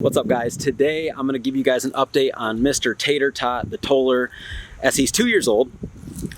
What's up, guys? Today I'm going to give you guys an update on Mr. Tater Tot, the Toller, as he's 2 years old.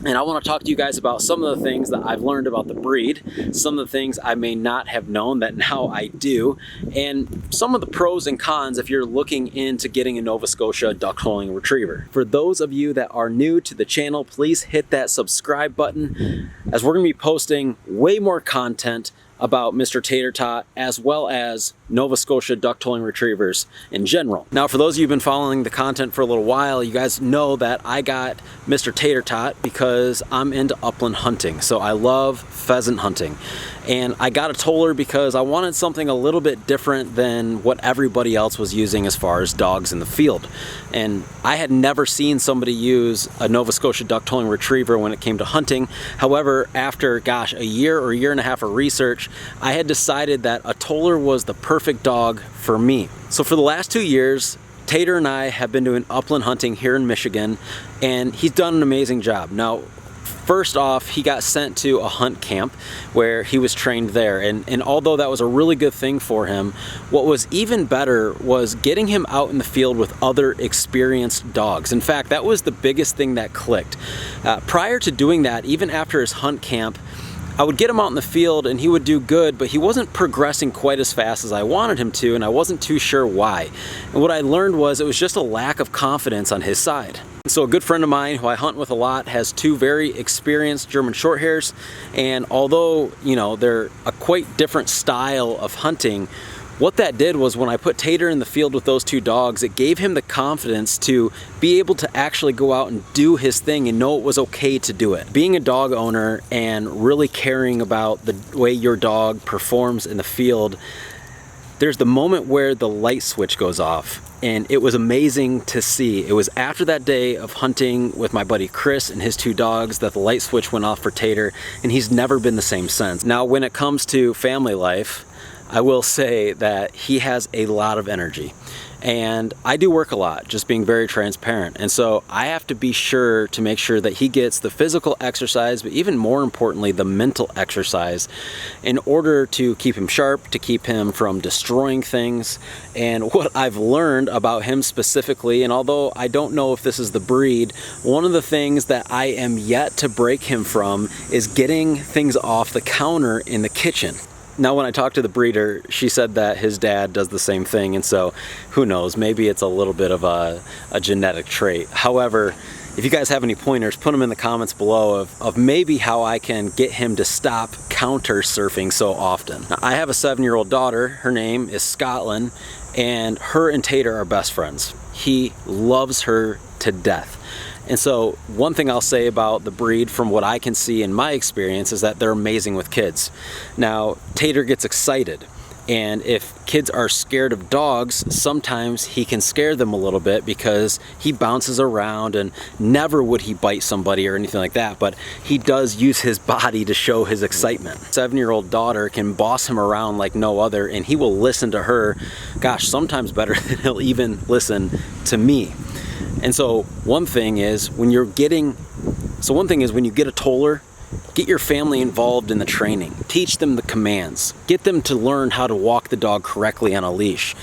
And I want to talk to you guys about some of the things that I've learned about the breed, some of the things I may not have known that now I do, and some of the pros and cons if you're looking into getting a Nova Scotia duck-tolling retriever. For those of you that are new to the channel, please hit that subscribe button, as we're going to be posting way more content about Mr. Tater Tot as well as Nova Scotia duck-tolling retrievers in general. Now, for those of you who've been following the content for a little while, you guys know that I got Mr. Tater Tot because I'm into upland hunting. So I love pheasant hunting. And I got a toller because I wanted something a little bit different than what everybody else was using as far as dogs in the field. And I had never seen somebody use a Nova Scotia duck-tolling retriever when it came to hunting. However, after, gosh, a year or a year and a half of research, I had decided that a toller was the perfect dog for me. So for the last 2 years, Tater and I have been doing upland hunting here in Michigan, and he's done an amazing job. Now, first off, he got sent to a hunt camp where he was trained there. And although that was a really good thing for him, what was even better was getting him out in the field with other experienced dogs. In fact, that was the biggest thing that clicked. Prior to doing that, even after his hunt camp, I would get him out in the field and he would do good, but he wasn't progressing quite as fast as I wanted him to, and I wasn't too sure why. And what I learned was it was just a lack of confidence on his side. So a good friend of mine who I hunt with a lot has two very experienced German Shorthairs, and although, you know, they're a quite different style of hunting, what that did was when I put Tater in the field with those two dogs, it gave him the confidence to be able to actually go out and do his thing and know it was okay to do it. Being a dog owner and really caring about the way your dog performs in the field, there's the moment where the light switch goes off. And it was amazing to see. It was after that day of hunting with my buddy Chris and his two dogs that the light switch went off for Tater, and he's never been the same since. Now, when it comes to family life, I will say that he has a lot of energy. And I do work a lot, just being very transparent. And so I have to be sure to make sure that he gets the physical exercise, but even more importantly, the mental exercise, in order to keep him sharp, to keep him from destroying things. And what I've learned about him specifically, and although I don't know if this is the breed, one of the things that I am yet to break him from is getting things off the counter in the kitchen. Now, when I talked to the breeder, she said that his dad does the same thing, and so who knows, maybe it's a little bit of a genetic trait. However, if you guys have any pointers, put them in the comments below of maybe how I can get him to stop counter surfing so often. Now, I have a 7-year-old daughter. Her name is Scotland, and her and Tater are best friends. He loves her to death. And so one thing I'll say about the breed from what I can see in my experience is that they're amazing with kids. Now, Tater gets excited, and if kids are scared of dogs, sometimes he can scare them a little bit because he bounces around, and never would he bite somebody or anything like that, but he does use his body to show his excitement. 7-year-old daughter can boss him around like no other, and he will listen to her, gosh, sometimes better than he'll even listen to me. And so one thing is when you get a toller, get your family involved in the training. Teach them the commands. Get them to learn how to walk the dog correctly on a leash.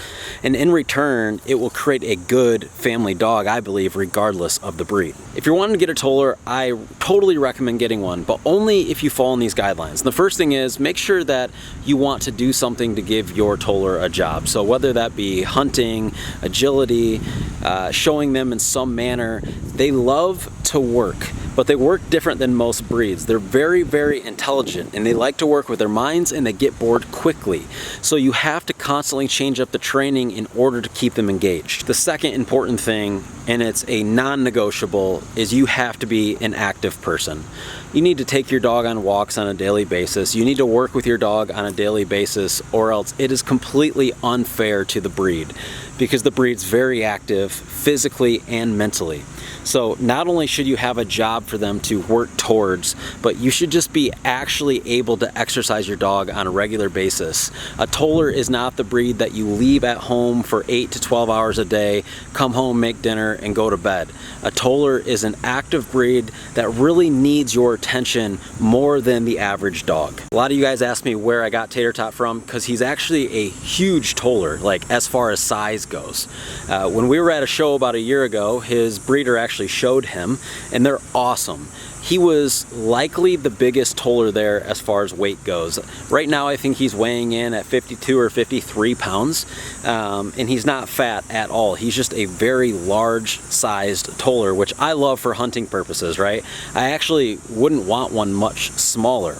And in return, it will create a good family dog, I believe, regardless of the breed. If you're wanting to get a toller, I totally recommend getting one, but only if you follow these guidelines. And the first thing is make sure that you want to do something to give your toller a job. So whether that be hunting, agility, showing them in some manner, they love to work, but they work different than most breeds. They're very, very intelligent, and they like to work with their minds, and they get bored quickly. So you have to constantly change up the training in order to keep them engaged. The second important thing, and it's a non-negotiable, is you have to be an active person. You need to take your dog on walks on a daily basis. You need to work with your dog on a daily basis, or else it is completely unfair to the breed, because the breed's very active physically and mentally. So not only should you have a job for them to work towards, but you should just be actually able to exercise your dog on a regular basis. A Toller is not the breed that you leave at home for 8 to 12 hours a day, come home, make dinner, and go to bed. A Toller is an active breed that really needs your attention more than the average dog. A lot of you guys ask me where I got Tater Tot from, because he's actually a huge Toller, like as far as size goes. When we were at a show about a year ago, his breeder actually showed him, and they're awesome. He was likely the biggest Toller there as far as weight goes. Right now I think he's weighing in at 52 or 53 pounds, and he's not fat at all. He's just a very large sized Toller, which I love for hunting purposes, right? I actually wouldn't want one much smaller.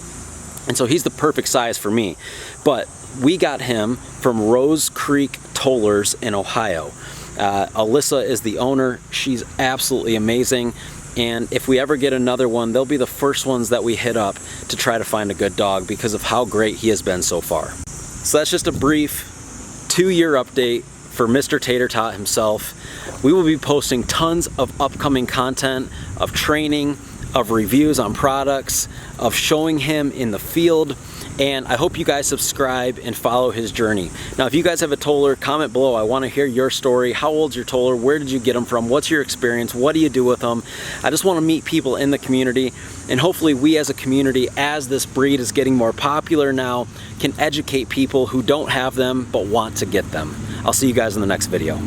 And so he's the perfect size for me. But we got him from Rose Creek Tollers in Ohio. Alyssa is the owner. She's absolutely amazing. And if we ever get another one, they'll be the first ones that we hit up to try to find a good dog because of how great he has been so far. So that's just a brief 2-year update for Mr. Tater Tot himself. We will be posting tons of upcoming content, of training, of reviews on products, of showing him in the field, and I hope you guys subscribe and follow his journey. Now, if you guys have a Toller, comment below. I want to hear your story. How old's your Toller? Where did you get him from? What's your experience? What do you do with them? I just want to meet people in the community, and hopefully we as a community, as this breed is getting more popular now, can educate people who don't have them but want to get them. I'll see you guys in the next video.